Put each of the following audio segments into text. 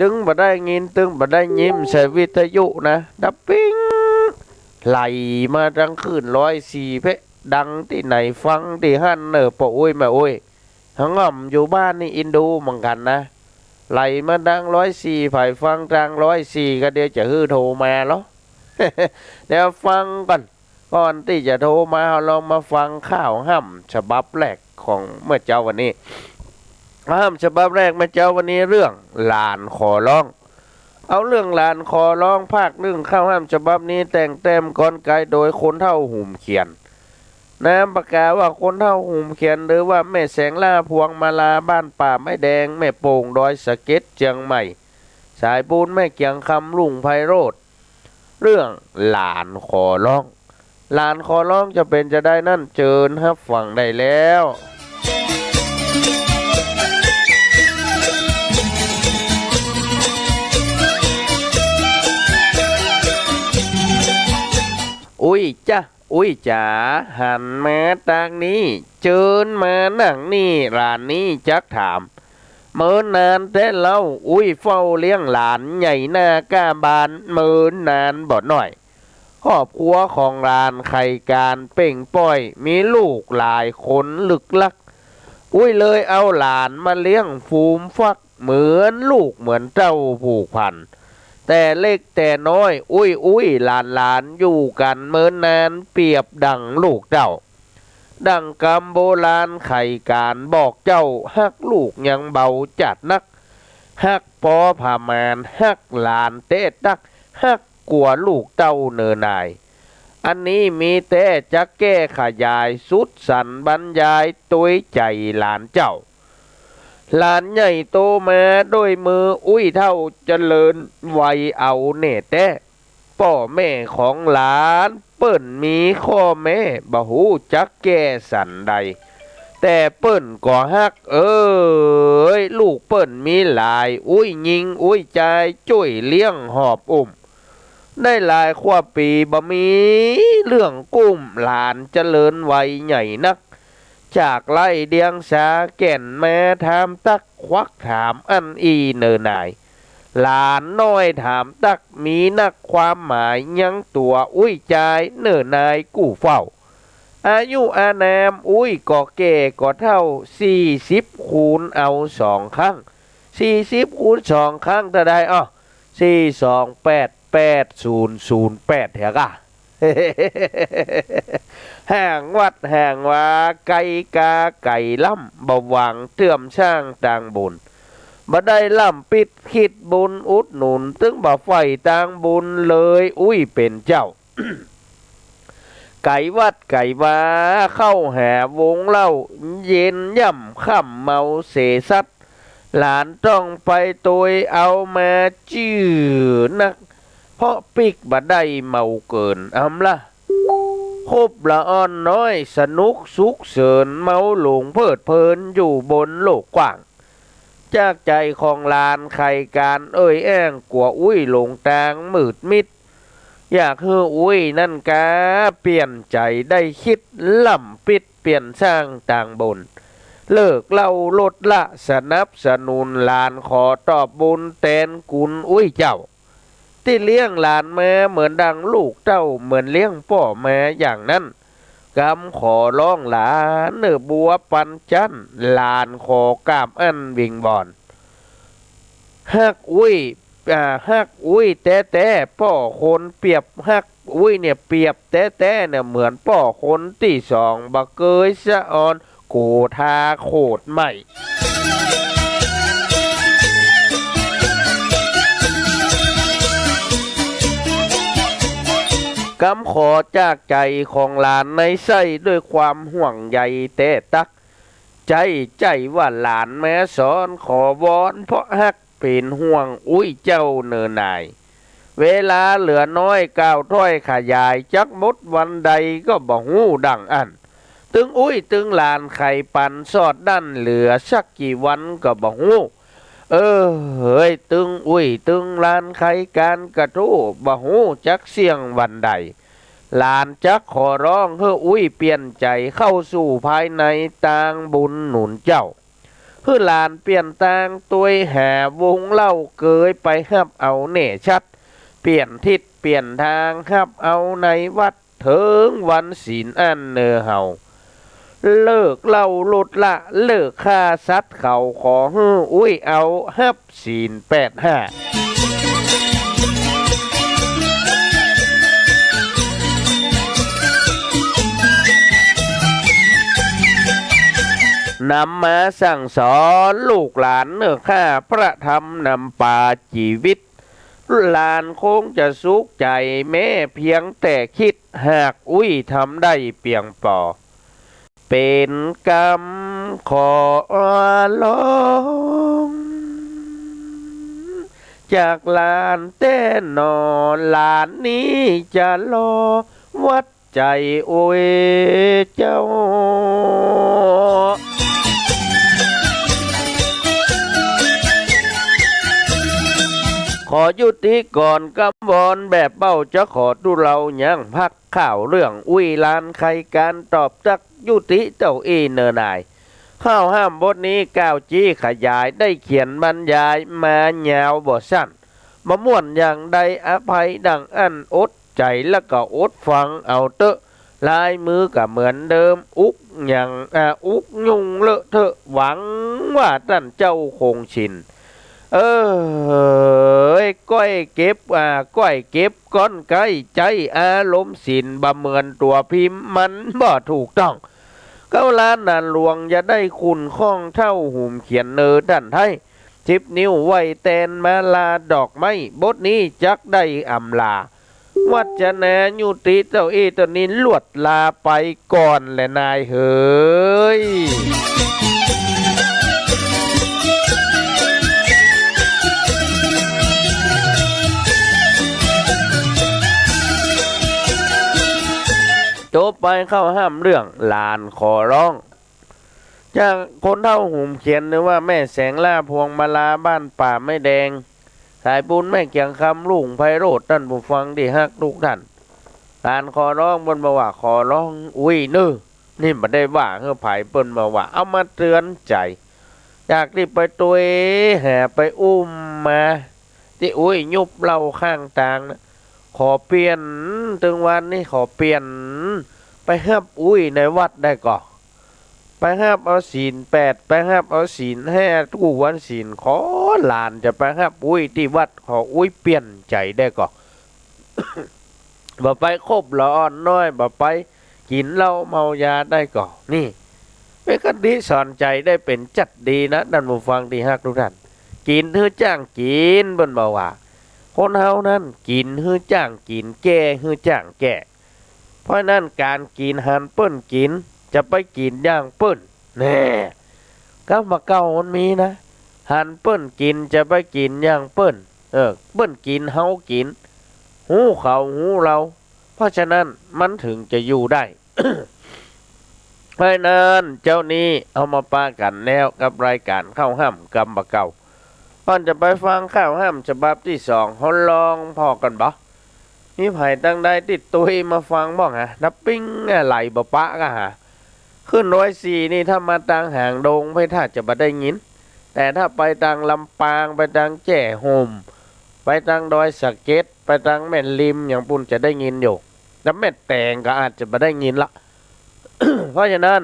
ดึงบ่ได้ยินตึงบ่ได้ยิ้มใส่วิทยุนะดับปิ้งไหลมาดังขึ้น104เพะดังที่ไหนฟังที่หั่นเนอปะโอ้ยมาโอ้ยทั้งง่อมอยู่บ้านนี่อินดูเหมือนกันนะไหลมาดัง104ไผ่ฟังดัง104ก็เดี๋ยวจะฮือโทรมาแล้ว เดี๋ยวฟังก่อนที่จะโทรมาเรามาฟังข่าวห้ำฉบับแรกของเมื่อเจ้าวันนี้ห้ำฉบับแรกเมื่อเจ้าวันนี้เรื่องหลานขอร้องเอาเรื่องหลานขอร้องภาคเรื่องข้าวห้ำฉบับนี้แต่งเต็มกลไกโดยคนเท่าหุ่มเขียนน้ำประกาศว่าคนเท่าหุ่มเขียนหรือว่าแม่แสงล่าพวงมาลาบ้านป่าไม้แดงแม่โป่งดอยสะเก็ดเจียงใหม่สายปูนแม่เกียงคำลุงไพโรธเรื่องหลานขอร้องหลานขอร้องจะเป็นจะได้นั่นเจิญครับฟังได้แล้วอุ้ยจ้ะอุ้ยจ๋าหันมาทางนี้เจิญมานั่งนี่ร้านนี้จักถามเมินนานแต่เล่าอุ้ยเฝ้าเลี้ยงหลานใหญ่หน้ากาบานเมินนานบ่หน่อยครอบครัวของหลานไข่การเป่งป้อยมีลูกหลายคนลึกลักอุ้ยเลยเอาหลานมาเลี้ยงฟูมฟักเหมือนลูกเหมือนเจ้าผูกพันแต่เล็กแต่น้อยอุ้ยหลานอยู่กันเมินนานเปรียบดังลูกเจ้าดังกำโบราณไข่การบอกเจ้าฮักลูกยังเบาจัดนักฮักปอผามานฮักหลานเตะดักฮักกลัวลูกเต้าเนินนายอันนี้มีแต่จะแก้ขยายสุดสันบรรยายตัวใจหลานเจ้าหลานใหญ่โตมาด้วยมืออุ้ยเท่าเจริญวัยเอาเน่แต่พ่อแม่ของหลานเปิ้นมีข้อแม่บ่หูจักแก้สันใดแต่เปิ้นก็ฮักลูกเปิ้นมีหลายอุ้ยยิงอุ้ยใจจุ้ยเลี้ยงหอบอุ้มได้หลายขวบปีบ่มีเรื่องกุ้มหลานเจริญวัยใหญ่นักจากไล่เดียงสาแก่นแม่ถามตักควักถามอันอีเนินนายหลานน้อยถามตักมีนักความหมายยังตัวอุ้ยใจเนินนายกู้เฝ้าอายุอานามอุ้ยก็แก่ก็เท่า40คูณเอา2ครั้ง40คูณ2ครั้งเท่าใด4288008เถอะกะ ห่างวัดห่างว่าไก่กาไก่ล่ำบ่หวังเตื่อมช่างต่างบุญบ่ได้ล่ำปิดคิดบุญอุดหนุนตึงบ่ไฟต่างบุญเลยอุ้ยเป็นเจ้า ไก่วัดไก่ว่าเข้าหาวงเล่าเย็นย่ำค่ำเมาเสสัดหลานต้องไปตัวเอามาจื้อนักเพราะปิกบ่ได้เมาเกินอำละคบละอ่อนน้อยสนุกสุขเสริญเมาหลงเพลิดเพลินอยู่บนโลกกว้างจากใจของลานไข่การแอ้งกว่าอุ้ยหลงตางมืดมิดอยากให้อุ้ยนั่นกาเปลี่ยนใจได้คิดล่ำปิดเปลี่ยนสร้างต่างบนเลิกเล่าลดละสนับสนุนลานขอตอบบุญแทนกุลอุ้ยเจ้าที่เลี้ยงหลานแม่เหมือนดังลูกเจ้าเหมือนเลี้ยงพ่อแม่อย่างนั้นกำขอร้องหลานเนื้อบัวปันจันหลานขอกราบอันวิงบอนฮักอุ้ยฮักอุ้ยแต่พ่อคนเปรียบฮักอุ้ยเนี่ยเปรียบแต่เนี่ยเหมือนพ่อคนที่สองบักเกยสะออนโกธาโคตรใหม่กำขอจากใจของหลานในไส้ด้วยความห่วงใยแต่ตักใจว่าหลานแม้สอนขอวอนเพราะฮักเป็นห่วงอุ้ยเจ้าเนินนายเวลาเหลือน้อยก้าวถ้อยขยายจักมดวันใดก็บ่หูดังอันตึงอุ้ยตึงหลานไข่ปันสอดดันเหลือสักกี่วันก็บ่หูเฮ้ยตึงอุ้ยตึงหลานไข่การกระทู้บ่หูจักเสียงวันใดหลานจักขอร้องเฮ้ออุ้ยเปลี่ยนใจเข้าสู่ภายในตางบุญหนุนเจ้า เพื่อหลานเปลี่ยนตางตัวหาวงเล่าเกยไปฮับเอาเน่ชัดเปลี่ยนทิศเปลี่ยนทางฮับเอาในวัดถึงวันศีลอันเนอเฮาเลิกเล่าหลุดละเลิกฆ่าสัตว์เขาขอฮื้ออุ้ยเอาฮับศีล85นำมาสั่งสอนลูกหลานเนื้อข้าพระธรรมนำป่าชีวิตหลานคงจะสุขใจแม้เพียงแต่คิดหากอุ้ยทำได้เพียงพอเป็นกรรมขอลองจากหลานแต่นอนหลานนี้จะรอวัดใจโอ้ยเจ้าขอยุติก่อนกำวอนแบบเบ้าจะขอดูเรายังพักข่าวเรื่องอุ้ยลานใครการตอบจักยุติเจ้าเอเนอร์นายข้าวห้ามบทนี้ก้าวจี้ขยายได้เขียนบรรยายมายาวบ่สั้นมาม่วนอย่างใดอภัยดังอันอดใจแล้วก็อดฟังเอาเตอะลายมือก็เหมือนเดิมอุกอย่างอุกยุงเลอะเทอะหวังว่าท่านเจ้าคงชินก้อยเก็บก้อยเก็บก้อนไก่ใจอารมณ์สินบะเมือนตัวพิมพ์มันบ่ถูกต้องเก้าล้านนานหลวงอย่าได้คุณข้องเท่าหุ่มเขียนเนอดันไทยจิบนิ้วไว้แตนมาลาดอกไม้บทนี้จักได้อำลาวัดจะแนยุติเจ้าตัวนี้ลวดลาไปก่อนแหละนายเฮ้ยจบไปเข้าห้ามเรื่องลานขอร้องจากคนเท่าหุ่มเขียนหรือว่าแม่แสงล่าพวงมาลาบ้านป่าไม่แดงสายบุญแม่เกียงคำลุงไพโรดท่านผู้ฟังที่ฮักลูกท่านลานขอร้องบนมาว่าขอร้องอุ้ยนื้อนี่มาได้ว่าเฮือไผ่เปิ้นมาว่าเอามาเตือนใจจากที่ไปตัวแห่ไปอุ้มมาที่อุ้ยยุบเล่าข้างทางนะขอเปลี่ยนถึงวันนี้ขอเปลี่ยนไปฮับอุ้ยในวัดได้ก่อไปฮับเอาศีล8ไปฮับเอาศีล5ทุกวันศีลขอหลานจะไปฮับอุ้ยที่วัดขออุ้ยเปลี่ยนใจได้ก่อ บ่ไปคบละอ่อนน้อยบ่ไปกินเหล้าเมายาได้ก่อนี่เป็นคติสอนใจได้เป็นจัดดีนะท่านผู้ฟังที่ฮักทุกท่านกินเฮือจ้างกินบนบ่ว่าคนเฮานั้นกินฮื้อจ้างกินแก่ฮื้อจ้างแก่เพราะนั้นการกินหันเปิ้นกินจะไปกินย่างเปิ้นแน่ก็มาเก่ามันมีนะหันเปิ้นกินจะไปกินย่างเปิ้นเปิ้นกินเฮากินหูเขาหูเราเพราะฉะนั้นมันถึงจะอยู่ได้ เพราะนั้นเจ้านี้เอามาปากันแล้วกับรายการเข้าห้ามกำบะเก่าก่อนจะไปฟังข้าวห้ามฉบับที่2เขาลองพอกันบ่มีไผ่ตั้งได้ติดตัวมาฟังบ้างฮะนับปิ้งไหลบะปะก็ฮะขึ้น104นี่ถ้ามาตังหางดงไม่ถ้าจะมาได้ยินแต่ถ้าไปตังลำปางไปตังแจ่โฮมไปตังดอยสะเก็ดไปตังแม่นริมอย่างปุ่นจะได้ยินอยู่แล้วแม่แตงก็อาจจะมาได้ยินละ เพราะฉะนั้น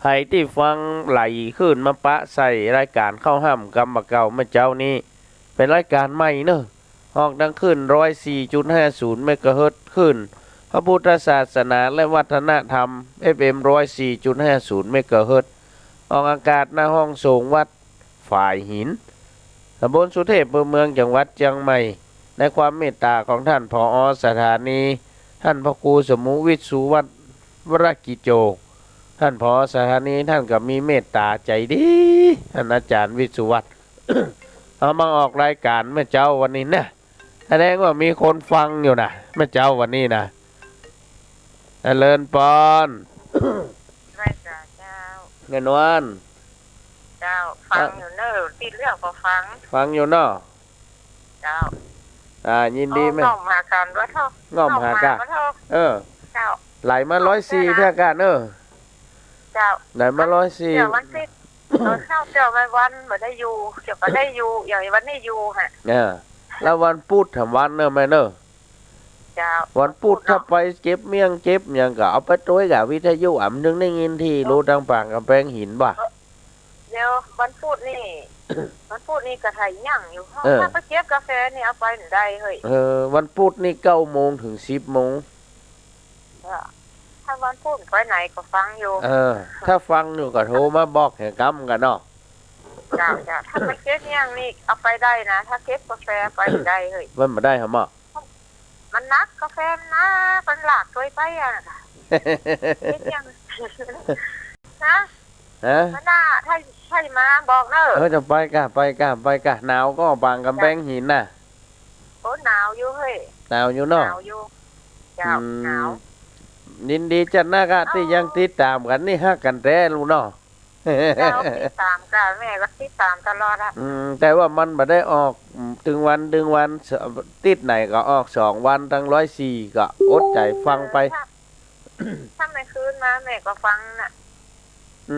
ให้ที่ฟังไหลขึ้นมาปะใส่รายการเข้าห้ามกำบะเก่าเมื่อเจ้านี้เป็นรายการใหม่เนอะออกดังขึ้น 104.50 เมกะเฮิรตซ์ขึ้นพระพุทธศาสนาและวัฒนธรรม FM 104.50 เมกะเฮิรตซ์ออกอากาศหน้าห้องส่งวัดฝ่ายหินตำบลสุเทพเมืองจังหวัดเชียงใหม่ในความเมตตาของท่านผอ.สถานีท่านพระครูสมุวิทย์สุวัฒน์วรกิจโจท่านผอ.สถานีท่านก็มีเมตตาใจดีท่านอาจารย์วิสุวัฒน์ เอามาออกรายการเมื่อเจ้าวันนี้นะแสดงว่ามีคนฟังอยู่นะเมื่อเจ้าวันนี้นะเจริญปอนไม่จ้าเจ้าเงินวันเจ้าฟังอยู่เนอะติดเรื่องก็ฟังอยู่เนาะเจ้ายินดีไหมง่อมหากันว่าเท่าง่อมหากันเจ้าไหลมา104เพื่อกันเจ้าไหลมา104เดี๋ยววันที่ ตอนเข้าเจ้าไปวันบ่ได้อยู่เจ้าก็ได้อยู่อย่างวันนี้อยู่ฮะ แล้ววันพุธทำวันเนอะแม่เนอะ เจ้า วันพุธถ้าไปเก็บเมี่ยงเก็บอย่างก็เอาไปต้วยกับวิทยุอ่ำนึงได้ยินที่รู้ทางปากกำแพงหินบ่ เดี๋ยววันพุธนี่ วันพุธนี่ก็ไทยย่างอยู่ถ้าไปเก็บกาแฟนี่เอาไปได้เฮ้ย วันพุธนี่9 โมงถึง10 โมง ถ้าวันพุธไปไหนก็ฟังอยู่ ถ้าฟังอยู่ก็โทรมาบอกให้กำกันเนาะ จ้าถ้าไปเก็บย่างนี่เอาไปได้นะถ้าเก็บกาแฟไปได้เฮ้ย มันมาได้หรอหมอ มันนักกาแฟนะมันหลากตัวไปอ่ะเก็บย่างนะมันน่าถ้ามาบอกเนอะ จะไปกะหนาวก็บางกำแพงหินน่ะ โอ้หนาวอยู่เฮ้ย หนาวอยู่เนาะ หนาวอยู่เจ้าหนาว ยินดีจัดนะครับที่ยังติดตามกันนี่ฮักกันแท้ลูกเนาะ เจ้าติดตามกันแม่ก็ติดตามตลอดอะ แต่ว่ามันไม่ได้ออกถึงวันติดไหนก็ออก2 วันตั้ง104ก็อดใจฟังไป ถ้าไม่คืนมาแม่ก็ฟังน่ะ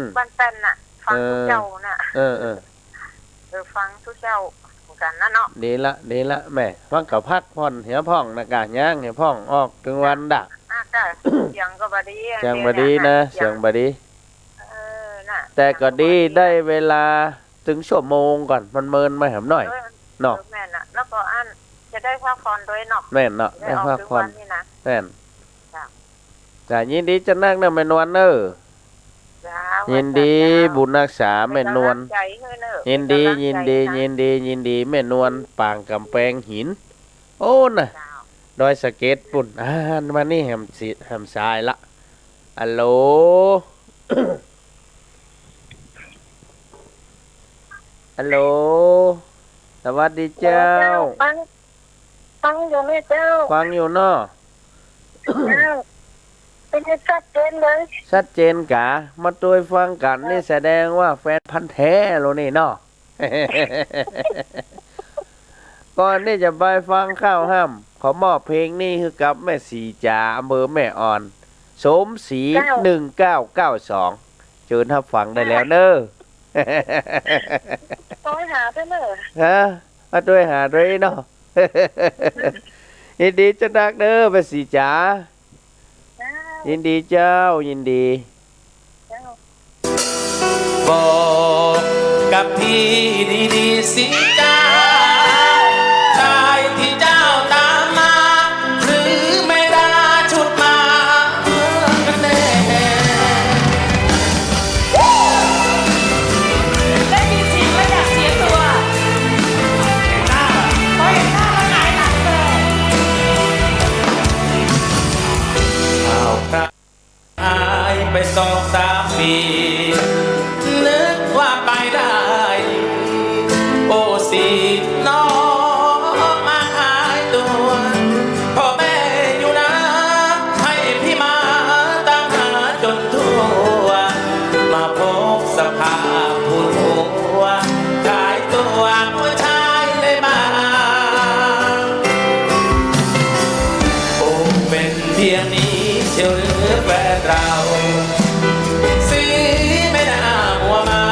ม บ้านเป็นน่ะ ฟังทุกเจ้าน่ะ ฟังทุกเจ้าเหมือนกันนะเนาะ ดีละแม่ฟังกับพักผ่อนเหี่ยพ่องนะกะย่างเหี่ยพ่องออกถึงวันดัก ก็เสียงก็บดี เสียงบดีนะเสียงบดี น่ะ แต่ก็ดีได้เวลาถึงชั่วโมงก่อนมันเมินไม่หำหน่อยเนาะ แม่น่ะแล้วก็อันจะได้พักผ่อนด้วยเนาะ แม่นเนาะ ได้ ได้ ออก พัก ทุก ผ่อ วัน นนี่นะ แม่น จ้ะ จ้ะยินดีจะนั่งนะแม่นวลเนอยินดีบุญรักษาแม่นวลยินดีแม่นวลปางกำแพงหิน โอ้น่ะดอยสะเก็ดปุ่นมานี่แหมทรายละอัลโหล ฮัลโหลสวัสดีเจ้า ฟังอยู่ไหมเจ้า ฟังอยู่เนาะ เป็นชัดเจนเลย ชัดเจนกะมาตัวฟังกันนี่แสดงว่าแฟนพันธุ์แท้โลนี่เนาะ ก่อนนี่จะไปฟังข้าวห้ำขอมอบเพลงนี้คือกับแม่สีจ๋าอำเภอแม่อ่อนสมศรี1992เชิญรับฟังได้แล้วเนอะ ต้องหาไปเนอะ มาด้วยหาด้วยเนาะ ยินดีจะดักเด้อแม่สีจ๋ายินดีเจ้ายินดี บอกกับพี่ดีๆสิจ้าชายที่เจ้าตามมาหรือไม่ได้ชุดมากันแน่ได้ยินเสียงแล้วอยากเสียตัวพอเห็นหน้าแล้วหงายหลังเลยข่าวคราวหายไป2-3 ปีนึกว่าไปได้โอ้สิน้องมาหายตัวพ่อแม่อยู่นะให้พี่มาตามหาจนทั่วมาพบสภาพผู้หัวขายตัวผู้ชายเลยมาโอ้เป็นเพียงนี้เชียวหรือแฟนเราสีไม่น่ามัวเมา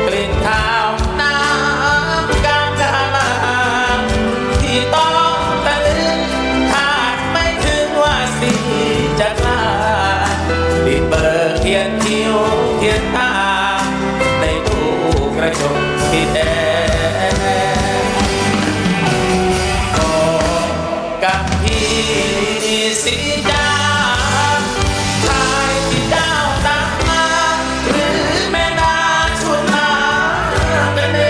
กลิ่นเท้าน้ำกามกามาที่ต้องตะลึงคาดไม่ถึงว่าสิจะกล้าติดเบอร์เขียนคิ้วเขียนตาในตู้กระจกที่แดงบอกกับพี่สิจ้าชายที่เจ้าตามมาหรือแม่นาชุดมากันเอ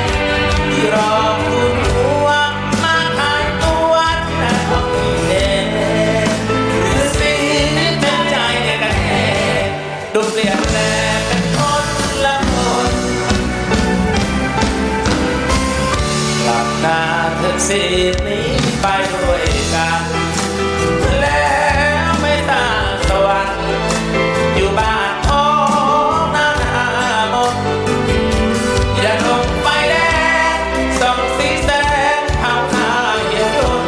งที่รอคุณหัวมาขายตัวที่นั่นของพี่เองหรือสิเป็นใจกันเองดูเปลี่ยนแปลงเป็นคนละคนกลับหน้าเธอสิหนีไปด้วยกันแล้วไม่ต่างสวรรค์อยู่บ้านท้องนาหมดอย่าลงไฟแดงส่องสีแสงเผาหน้าเหี่ยวยน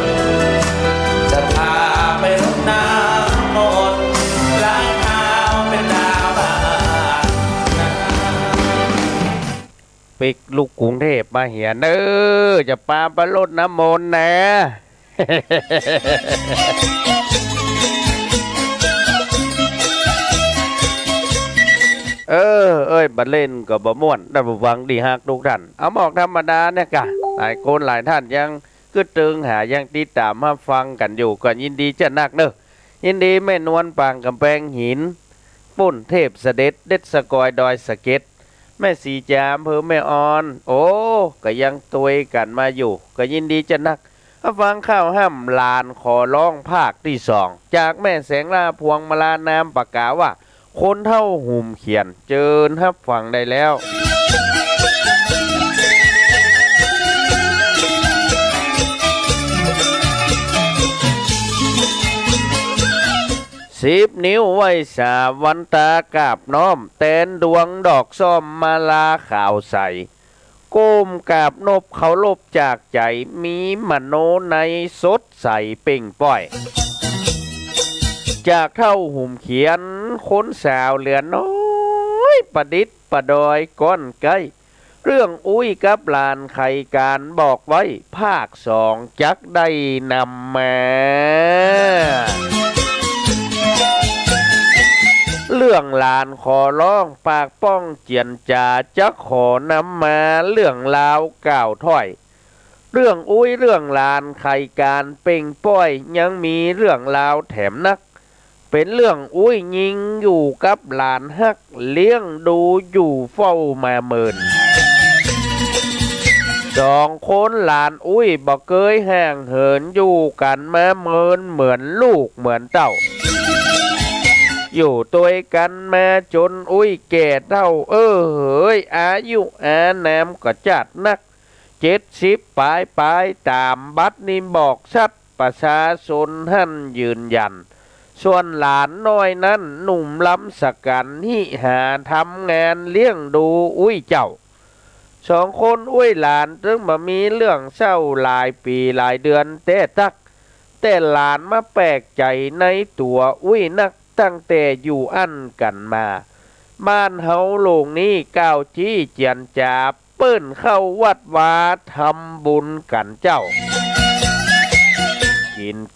จะพาไปรดน้ำมนต์ล้างเท้าเป็นดาวบ้านนา ปิกลูกกรุงเทพมาเหียนจะปาไปรดน้ำมนต์นะ เอ้ยบัดเล่นกับบะม่วนได้บฟังดีฮักทุกท่านเอาหมอกธรรมดาเนี่ยกะหลายคนหลายท่านยังก็ตึงหายังติดตามมาฟังกันอยู่ก็ยินดีจะนักเด้อยินดีแม่นวลปางกำแพงหินปุ่นเทพเสด็จเด็ดสกอยดอยสะเก็ดแม่สีจามเพื่อแม่ออนโอ้ก็ยังตัวยกันมาอยู่ก็ยินดีจะนักฟังข้าวห้ามลานขอร้องภาคที่สองจากแม่แสงลาพวงมาลานามปากกาว่าคนเท่าหุ่มเขียนเจิญฮับฟังได้แล้ว10 นิ้วไว้สาวันตากาบน้อมแตนดวงดอกส้มมาลาข่าวใสก้มกาบนบเขาลบจากใจมีมโนในสดใสเป่งป้อยจากเท่าหุ่มเขียนค้นสาวเหลือน้อยประดิษฐ์ประดอยก้อนไกเรื่องอุ้ยกับลานไขการบอกไว้ภาคสองจักได้นำมาเรื่องลานขอร้องปากป้องเจียนจาจะขอนำมาเรื่องลาวก่าวถ้อยเรื่องอุ้ยเรื่องลานไขการเป่งป้อยยังมีเรื่องลาวแถมนักเป็นเรื่องอุ้ยยิงอยู่กับหลานฮักเลี้ยงดูอยู่เฝ้ามาเมิน2 คนหลานอุ้ยบอกเคยแห่งเหินอยู่กันมาเมินเหมือนลูกเหมือนเต้าอยู่ตัวกันมาจนอุ้ยแก่เท่าเฮ้ยอายุอานามก็จัดนัก70 ปลายตามบัตรนี่บอกชัดประชาชนท่านยืนยันส่วนหลานน้อยนั้นหนุ่มล้ำสกันหิหาทำงานเลี้ยงดูอุ้ยเจ้า2 คนอุ้ยหลานจึงมามีเรื่องเศร้าหลายปีหลายเดือนแต่หลานมาแปลกใจในตัวอุ้ยนักตั้งแต่อยู่อันกันมาบ้านเฮาโลงนี้ก้าวจี้เจียนจาเปิ้นเข้าวัดวาทำบุญกันเจ้า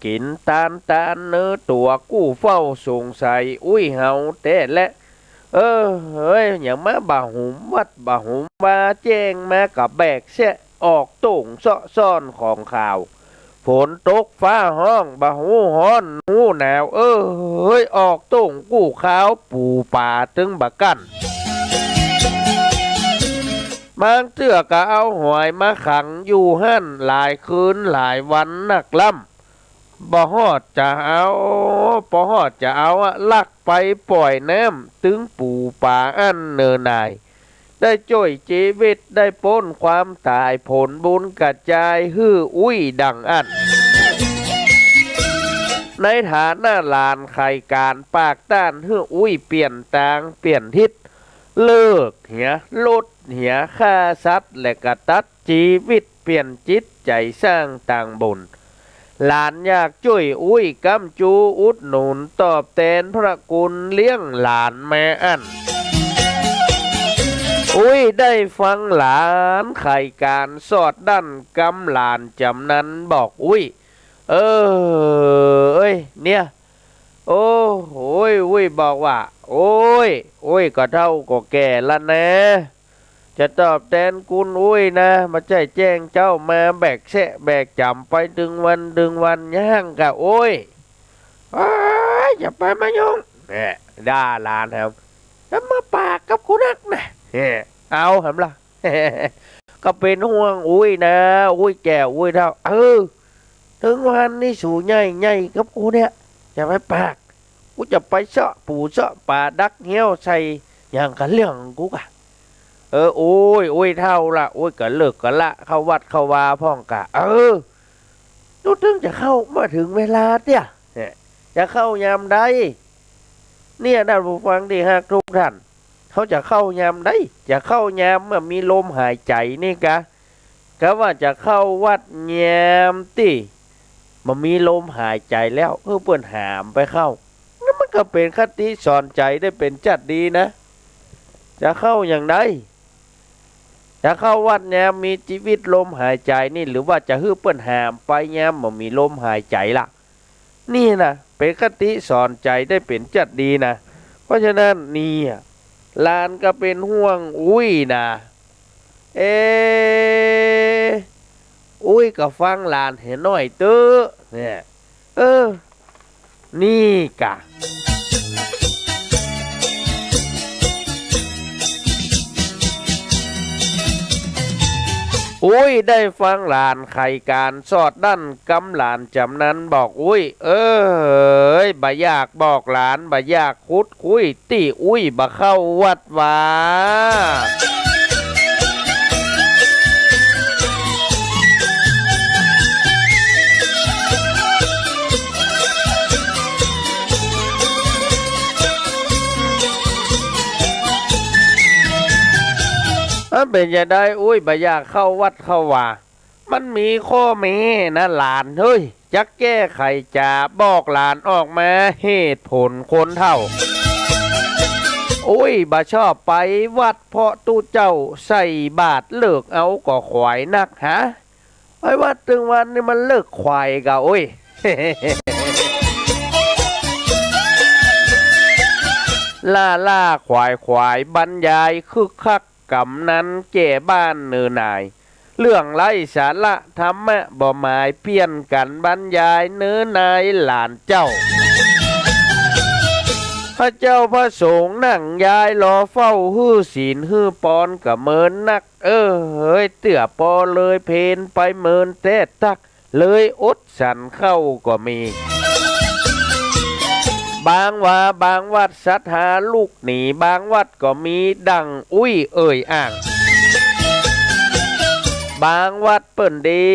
กินตานเนื้อตัวกู้เฝ้าสงสัยอุ้ยเฮาแต่และเฮ้ยอย่างมาบ่าหุมวัดบ่าหุมมาแจ้งมากับแบกเสะออกตุ่งซ่อนของข่าวฝนตกฟ้าห้องบ่าหูฮ้อนหูหนาวเฮ้ยออกตุ่งกู้ข้าวปูป่าตึงบะกันบางเตือก็เอาหอยมาขังอยู่หั่นหลายคืนหลายวันนักล่ำบ่ฮอดจะเอาลักไปปล่อยน้ำถึงปู่ป่าอันเนินนายได้จ่อยชีวิตได้พ้นความตายผลบุญกระจายฮื้ออุ้ยดังอันในฐานะลานไขการปากต้านฮื้ออุ้ยเปลี่ยนตางเปลี่ยนทิศเลิกเหียลดเหียฆ่าสัตว์และกระตัดชีวิตเปลี่ยนจิตใจสร้างต่างบุญหลานอยากช่วยอุ้ยกำจูอุดหนุนตอบแทนพระคุณเลี้ยงหลานแม่อันอุ้ยได้ฟังหลานไขการสอดดันกำหลานจำนั้นบอกอุ้ยเนี่ยโอ้ยอุ้ยบอกว่าโอ้ยก็เท่าก็แก่ละนะจะตอบแทนคุณอุ้ยนะมาใจแจ้งเจ้ามาแบกแสะแบกจำไปดึงวันย่างกะโอ้ยอย่าไปมายุ่งเนี่ยด่าหลานครับแล้วมาปากกับคุณนักนะเอาเห็นล่ะ ก็เป็นห่วงอุ้ยนะอุ้ยแก่อุ้ยเท่าถึงวันนี้สู่ใหญ่กับกูเนี่ยจะไปปากกูจะไปเสาะปูเสาะป่าดักเหี้ยวใส่อย่างกันเรื่องกูกะโอ้ยเท่าละโอ้ยก็เลิกกันละเข้าวัดเข้าวาพ่องกะนู่นถึงจะเข้ามาถึงเวลาเนี่ยจะเข้ายามใดเนี่ยท่านผู้ฟังที่ฮักทุกท่านเขาจะเข้ายามใดจะเข้ายามเมื่อมีลมหายใจนี่กะว่าจะเข้าวัดยามติมันมีลมหายใจแล้วเพื่อนหามไปเข้านั่นมันก็เป็นคติสอนใจได้เป็นจัดดีนะจะเข้าอย่างใด จะเข้าวัดเนี่ยมีชีวิตลมหายใจนี่หรือว่าจะฮื้อเปิ้นหามไปเนี่ยบ่มีลมหายใจล่ะนี่นะเป็นคติสอนใจได้เป็นจัดดีนะเพราะฉะนั้นนี่หลานก็เป็นห่วงอุ้ยนะเออุ้ยก็ฟังหลานเห็นหน่อยเตอเนี่ยนี่กะอุ้ยได้ฟังหลานไขการสอดดั้นกำหลานจำนั้นบอกอุ้ยบ่อยากบอกหลานบ่อยากคุดคุยตีอุ้ยบ่เข้าวัดวามันเป็นจะได้อุ้ยบ่อยากเข้าวัดเข้าว่ามันมีข้อแม้นะหลานเฮ้ยจักแก้ไขจะบอกหลานออกมาเหตุผลคนเท่าอุ้ยบ่ชอบไปวัดเพราะตู้เจ้าใส่บาทเลิกเอาก็ขวายนักฮะไอ้วัดตึงวันนี่มันเลิกควายกะอุ้ย ล่าควายบรรยายคึกคักกำนั้นแก่บ้านเนือนายเรื่องไร้สาระธรรมะบ่หมายเพี้ยนกันบรรยายเนื้อนายหลานเจ้าพระเจ้าพระสงฆ์นั่งยายรอเฝ้าฮื้อศีลฮื้อปอนกับเมินนักเฮ้ยเตี่ยปอเลยเพนไปเมินเตะตักเลยอดสันเข้าก็มีบางว่าบางวัดศรัทธาลูกหนีบางวัดก็มีดังอุ้ยอ้างบางวัดเปิ่นดี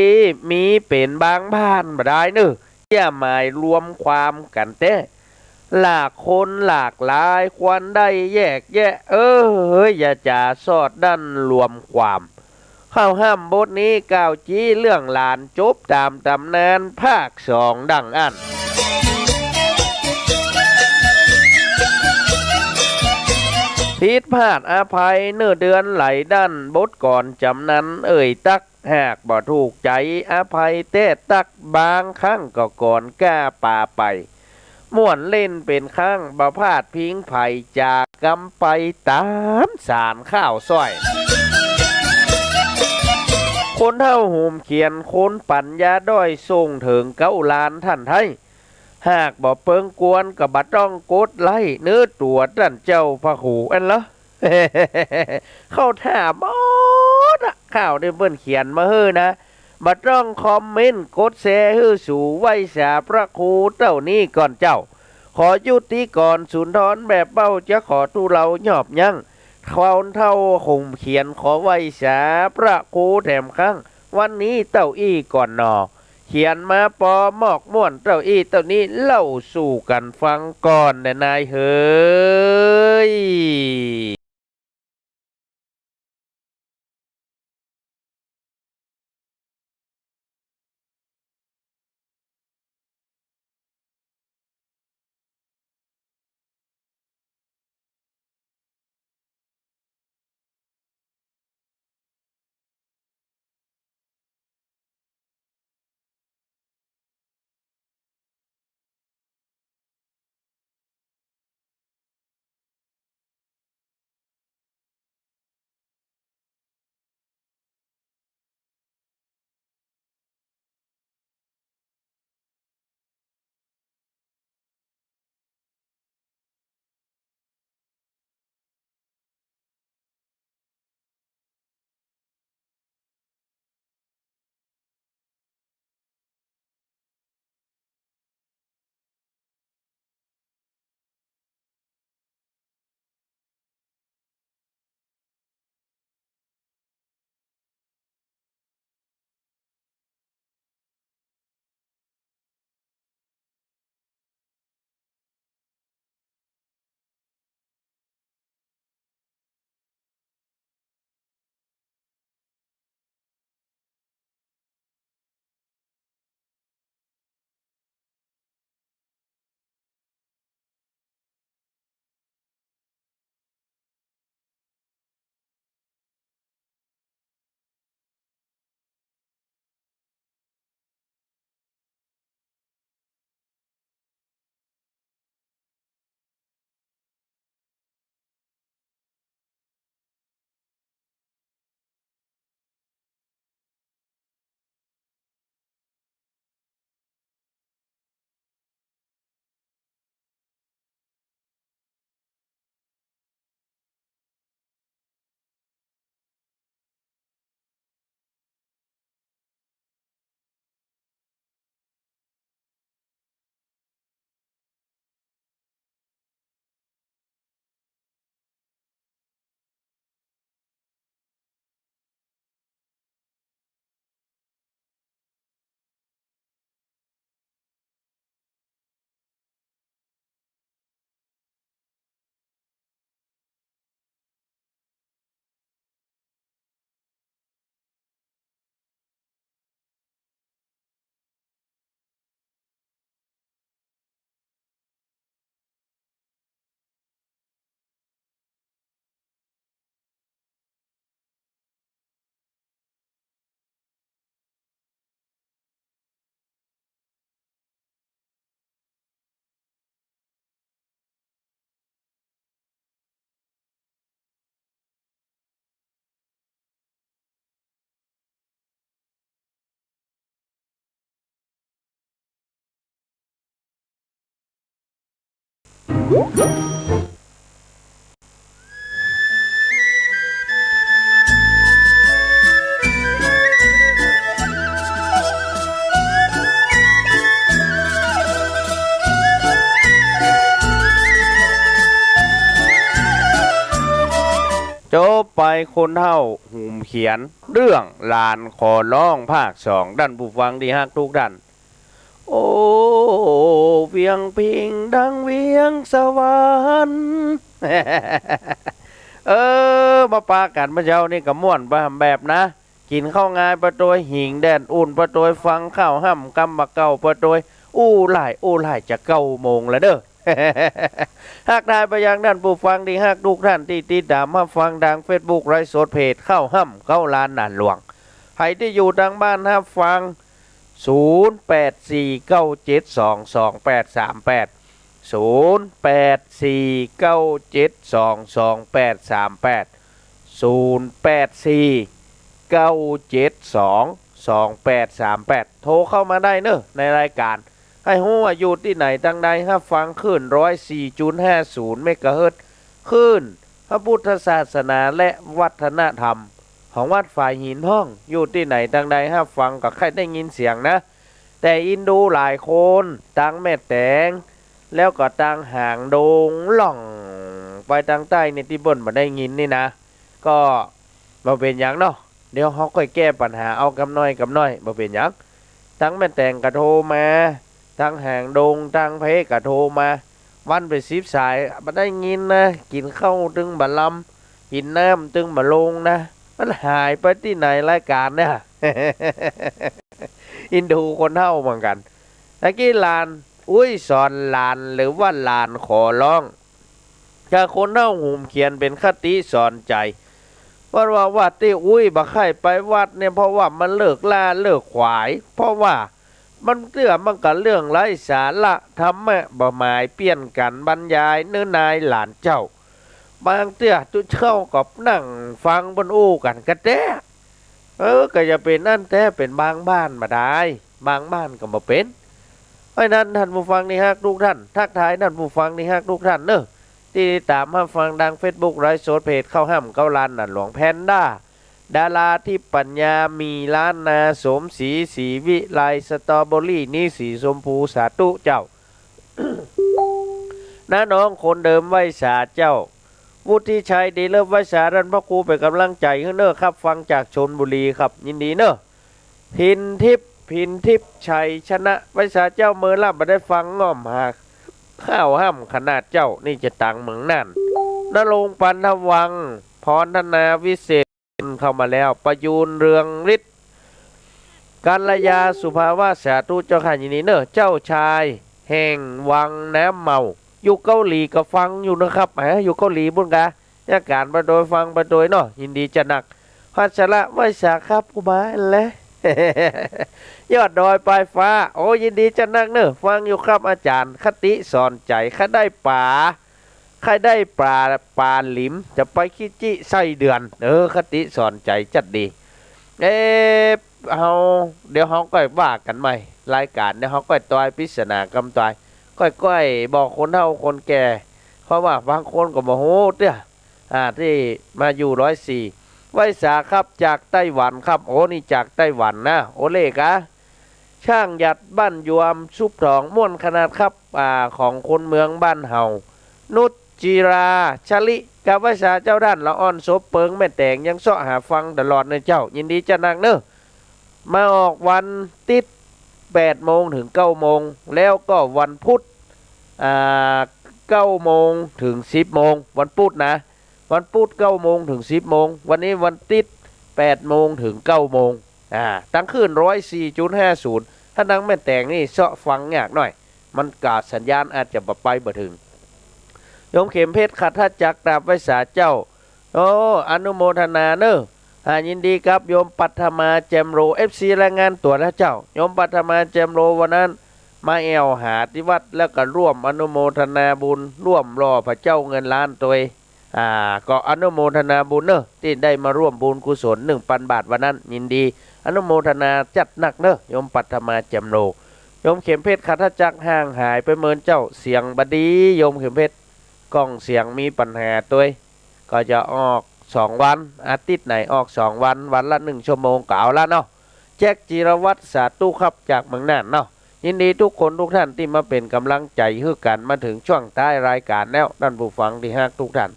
มีเป็นบางบ้านบ่ได้เนอะอย่าหมายรวมความกันเต้หลากคนหลากหลายควรได้แยกแยะอย่าจ่าสอดดันรวมความเข้าห้ามบทนี้กล่าวจี้เรื่องหลานจบตามตำนานภาค2ดังอันผิดพลาดอภัยเนื้อเดือนไหลดันบทก่อนจำนั้นตักหากบ่ถูกใจอภัยเต้ตักบางครั้งก็ก่อนกล้าป่าไปม่วนเล่นเป็นครั้งบ่พลาดพิงไผ่จากกำไปตามสารข้าวซ้อยคนเท่าหูมเขียนคนปัญญาด้อยส่งถึงเก้าล้านท่านไทยหากบ่เปิงกวนกับบัต้องกดไล่เนื้อตัวท่านเจ้าพระหูอันละ เข้าท่าบอดข่าวได้เบิ่นเขียนมาเฮ้อนะบัต้องคอมเมนต์กดแชร์ฮื้อสู่ไว้สาพระครูเต้านี้ก่อนเจ้าขอยุติก่อนสุนทรแบบเป้าจะขอตูเราหยอบยั้งความเท่าห่มเขียนขอไว้สาพระครูแถมครั้งวันนี้เต้าอี้ก่อนนอเขียนมาปอมอกม่วนเต้าอี้เต้านี้เล่าสู่กันฟังก่อนนายเฮ้ย จบไปคนเท่าหูมเขียนเรื่องลานขอร้องภาคสองด้านผู้ฟังที่ฮักทุกด้านโอ้เวียงพิงดังเวียงสวรรค์ มาปากันพระเจ้านี่ก็ม่วนประแบบนะกินข้าวงายประตัวหิงแดนอุ่นประตัวฟังข้าวห้ำกำบะเก่าประตัวอู้หลายจะ9 โมงแล้วเด้อ หากได้ไปยังด้านผู้ฟังที่ฮักทุกท่านที่ติดตามมาฟังดังเฟซบุ๊กไลฟ์สดเพจเข้าห้ำเข้าลานหนานหลวงใครที่อยู่ทางบ้านฮับฟัง0849722838 0849722838 โทรเข้ามาได้เนอะในรายการให้ฮู้ว่าอยู่ที่ไหนทางใดฮับฟังคลื่น 104.50 เมกะเฮิรตซ์คลื่นพระพุทธศาสนาและวัฒนธรรมของวัดฝ่ายหินห้องอยู่ที่ไหนทางใดฮับฟังก็ใครได้ยินเสียงนะแต่อินดูหลายคนตั้งแม่แตงแล้วก็ตั้งห่างโดงหล่องไปทางใต้ในที่บนมาได้ยินนี่นะก็มาเป็นอย่างเนาะเดี๋ยวเขาค่อยแก้ปัญหาเอากำน้อยมาเป็นอย่างตั้งแม่แตงกระโทรมาตั้งห่างโดงตั้งเพกระโทรมาวันไป10 สายมาได้ยินนะกินข้าวตึงบะลำกินน้ำตึงบะลงนะมันหายไปที่ไหนรายการเนี่ย อินดูคนเท่าเหมือนกันตะกี้ลานสอนลานหรือว่าลานขอร้องถ้าคนเท่าหุ่มเขียนเป็นคติสอนใจว่าวัดที่บ่ใครไปวัดเนี่ยเพราะว่ามันเลิกล่าเลิกขวายเพราะว่ามันเรื่องมันก็เรื่องไร้สาระธรรมะบ่หมายเปลี่ยนกันบรรยายเนื้อนายหลานเจ้าบางเตื้อตุเช่ากับนั่งฟังบนอู้กันกระแตก็จะเป็นนั่นแต่เป็นบางบ้านมาได้บางบ้านก็มาเป็นเพราะนั้นท่านผู้ฟังนี่ฮักทุกท่านทักทายท่านผู้ฟังนี่ฮักทุกท่านเนอะที่ตามมาฟังดัง Facebook ไลฟ์สดเพจเข้าห้ำเข้าลานหนานหลวงแพนด้าดาราที่ปัญญามีล้านนาสมศรีสีวิไลสตรอเบอรี่นี่สีชมพูสาธุเจ้า น้าน้องคนเดิมไว้สาเจ้าวุฒิชัยดีเลิศไว้สารันพ่อครูเป็นกำลังใจให้เนอะครับฟังจากชลบุรีครับยินดีเนอะพินทิพย์ชัยชนะไว้สาเจ้าเมื่อล่ำมาได้ฟังง่อมหาข้าวห้ำขนาดเจ้านี่จะตังเมืองนั่นนรงค์ปันทวังพรธนาวิเศษเข้ามาแล้วประยูนเรืองฤทธิ์กัลยาสุภาวะสาธุเจ้าข่ายินดีเนอะเจ้าชายแห่งวังน้ำเมาอยู่เกาหลีก็ฟังอยู่นะครับอยู่เกาหลีบุญกะยาการประโดยฟังประโดยเนาะยินดีจะหนักพัชระไว้สาครับกูมาแล้ว ยอดดอยปลายฟ้าโอ้ยินดีจะนักเนอะฟังอยู่ครับอาจารย์คติสอนใจข้าได้ป่าใครได้ปลาหลิมจะไปคิจิไส้เดือนคติสอนใจจัดดีเดี๋ยวเขาก็ว่ากันใหม่รายการเดี๋ยวเขาก็ตอยปริศนากำตอยก้อยบอกคนเฒ่าคนแก่เพราะว่าบางคนก็บอกโหเตี้ยที่มาอยู่104ไว้สาครับจากไต้หวันครับโอ้นี่จากไต้หวันนะโอเล่กะช่างหยัดบ้านยวมซุปทองม่วนขนาดครับของคนเมืองบ้านเฮานุชจีราชลิกับไว้สาเจ้าด้านละอ่อนโซเปิงแม่แตงยังเสาะหาฟังตลอดในเจ้ายินดีจะนักเนอะมาออกวันติด8 โมงถึง 9 โมงแล้วก็วันพุธ9 โมงถึง 10 โมงวันพุธนะวันพุธ9 โมงถึง 10 โมงวันนี้วันติด8 โมงถึง 9 โมงตั้งขึ้น 104.50 ถ้านังแม่แตงนี่เสาะฟังยากหน่อยมันกาดสัญญาณอาจจะไปบ่ถึงโยมเข็มเพชรขัดทัดจักกราบไว้สาเจ้าอนุโมทนาเนอะยินดีครับโยมปัทมาแจมโร FC รายงานตัวแล้วเจ้าโยมปัทมาแจมโรวันนั้นมาแอวหาที่วัดแล้วก็ร่วมอนุโมทนาบุญร่วมรอพระเจ้าเงินล้านตัวก็อนุโมทนาบุญเนอะที่ได้มาร่วมบุญกุศล 1,000 บาทวันนั้นยินดีอนุโมทนาจัดหนักเนอะโยมปัทมาแจมโรโย ยมเข็มเพชรคัทจักรห่างหายไปเมินเจ้าเสียงบดีโยมเข็มเพชรกล้องเสียงมีปัญหาตัวก็จะออก2 วันอาทิตย์ไหนออก2 วันวันละ1 ชั่วโมงก็เอาละเนาะแจ็คจิรวัตรสาธุครับจากเมืองน่านเนาะยินดีทุกคนทุกท่านที่มาเป็นกำลังใจให้กันมาถึงช่วงท้ายรายการแล้วท่านผู้ฟังที่ฮักทุกท่าน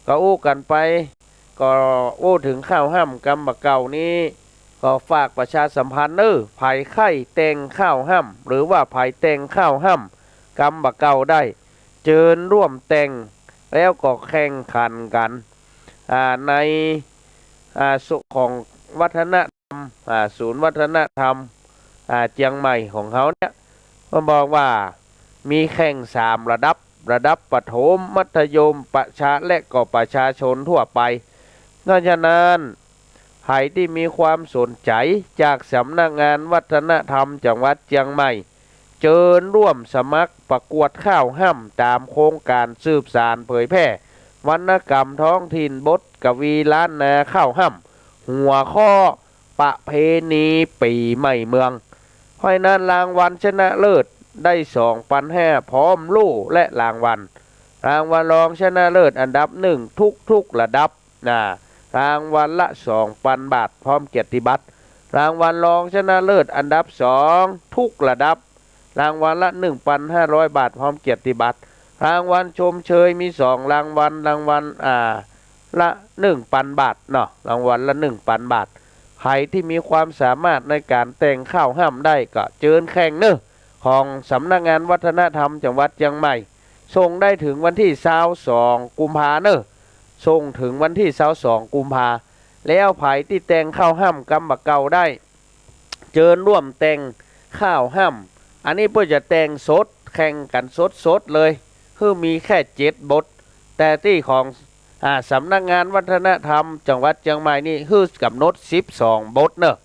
ก็อู้กันไปก็อู้ถึงข้าวห้ำกำบะเก่านี้ก็ฝากประชาสัมพันธ์ไผ่ไข่แตงข้าวห้ำหรือว่าไผ่แตงข้าวห้ำกำบะเก่าได้เจิญร่วมแต่งแล้วก็แข่งขันกันในสุของวัฒนธรรมศูนย์วัฒนธรรมเจียงใหม่ของเขาเนี่ยก็บอกว่ามีแข่ง3 ระดับประถมมัธยมประชาและก็ประชาชนทั่วไปนอกจากนั้นใครที่มีความสนใจจากสำนักงานวัฒนธรรมจังหวัดเชียงใหม่เชิญร่วมสมัครประกวดข้าวห้ำตามโครงการสืบสานเผยแพร่วรรณกรรมท้องถิ่นบทกวีล้านนาข้าวห้ำหัวข้อประเพณีปีใหม่เมืองเพราะนั้นรางวัลชนะเลิศได้2,500พร้อมโล่และรางวัลรองชนะเลิศอันดับ1ทุกระดับรางวัลละ 2,000 บาทพร้อมเกียรติบัตรรางวัลรองชนะเลิศอันดับ2ทุกระดับรางวัลละ 1,500 บาทพร้อมเกียรติบัตรรางวัลชมเชยมี2 รางวัลละ 1,000 บาทเนาะรางวัลละ 1,000 บาทใครที่มีความสามารถในการแต่งข้าวห้ำได้ก็เชิญแข่งของสำนักงานวัฒนธรรมจังหวัดเชียงใหม่ส่งได้ถึงวันที่22 กุมภาพันธ์ส่งถึงวันที่22 กุมภาแล้วไผที่แต่งข้าวห้ำกำบะเก่าได้เชิญร่วมแต่งข้าวห้ำอันนี้เพื่อจะแต่งสดแข่งกันสดเลยคือมีแค่7 บทแต่ที่ของสำนักงานวัฒนธรรมจังหวัดเชียงใหม่นี่คือกำหนด12 บทเนอะ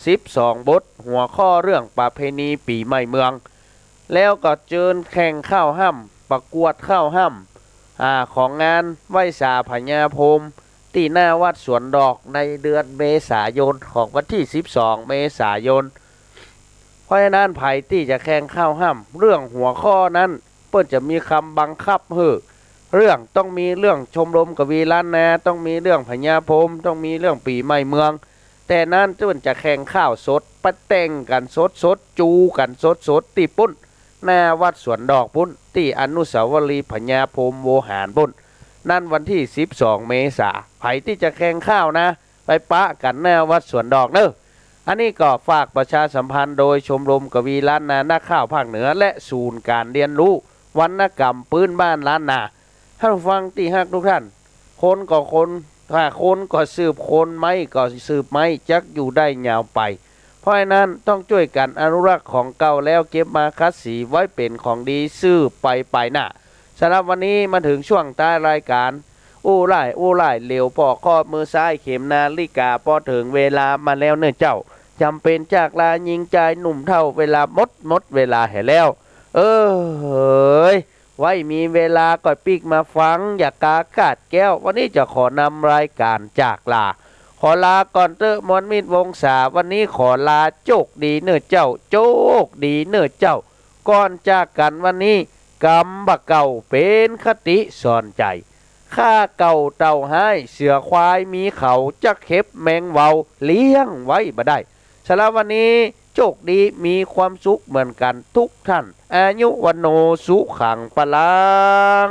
12 บทหัวข้อเรื่องประเพณีปีใหม่เมืองแล้วก็เชิญแข่งข้าวห้ำประกวดข้าวห้ำของงานไหว้สาพญาพรหมที่หน้าวัดสวนดอกในเดือนเมษายนของวันที่12 เมษายนเพราะฉะนั้นไผที่จะแข่งข้าวห้ำเรื่องหัวข้อนั้นเพื่อจะมีคำบังคับเรื่องต้องมีเรื่องชมรมกวีล้านนาต้องมีเรื่องพญาพรหมต้องมีเรื่องปีใหม่เมืองแต่นั้นจะแข่งข้าวสดปะแต่งกันสดจูกันสดตีปุ้นหน้าวัดสวนดอกปุ้นที่อนุสาวรีย์พญาพรหมโวหารปุ้นนั่นวันที่12 เมษายนไผที่จะแข่งข้าวนะไปปะกันหน้าวัดสวนดอกอันนี้ก็ฝากประชาสัมพันธ์โดยชมรมกวีล้านนานักข้าวภาคเหนือและศูนย์การเรียนรู้วรรณกรรมพื้นบ้านล้านนาท่านฟังที่ฮักทุกท่านคนก็คนคนก็สืบคนไม้ก็สืบไม้จักอยู่ได้ยาวไปเพราะฉะนั้นต้องช่วยกันอนุรักษ์ของเก่าแล้วเก็บมาคัดสีไว้เป็นของดีซื้อไปหน้าสำหรับวันนี้มาถึงช่วงท้ายรายการอู้ไล่เหลวปอกข้อมือซ้ายเข็มนาฬิกาพอถึงเวลามาแล้วเนื่อเจ้าจำเป็นจากลายิงใจหนุ่มเท่าเวลาหมดเวลาแห่แล้วไว้มีเวลาก็ปีกมาฟังอย่ากากาดแก้ววันนี้จะขอนำรายการจากลาขอลาก่อนมอนมิตรวงศาวันนี้ขอลาโชคดีเนื้อเจ้าโชคดีเนื้อเจ้าก่อนจากกันวันนี้กำบะเก่าเป็นคติสอนใจข้าเก่าเต่าให้เสือควายมีเขาจะเข็บแมงเวาเลี้ยงไว้บ่ได้สำหรับวันนี้โชคดีมีความสุขเหมือนกันทุกท่านอายุวันโนสุขังปะลัง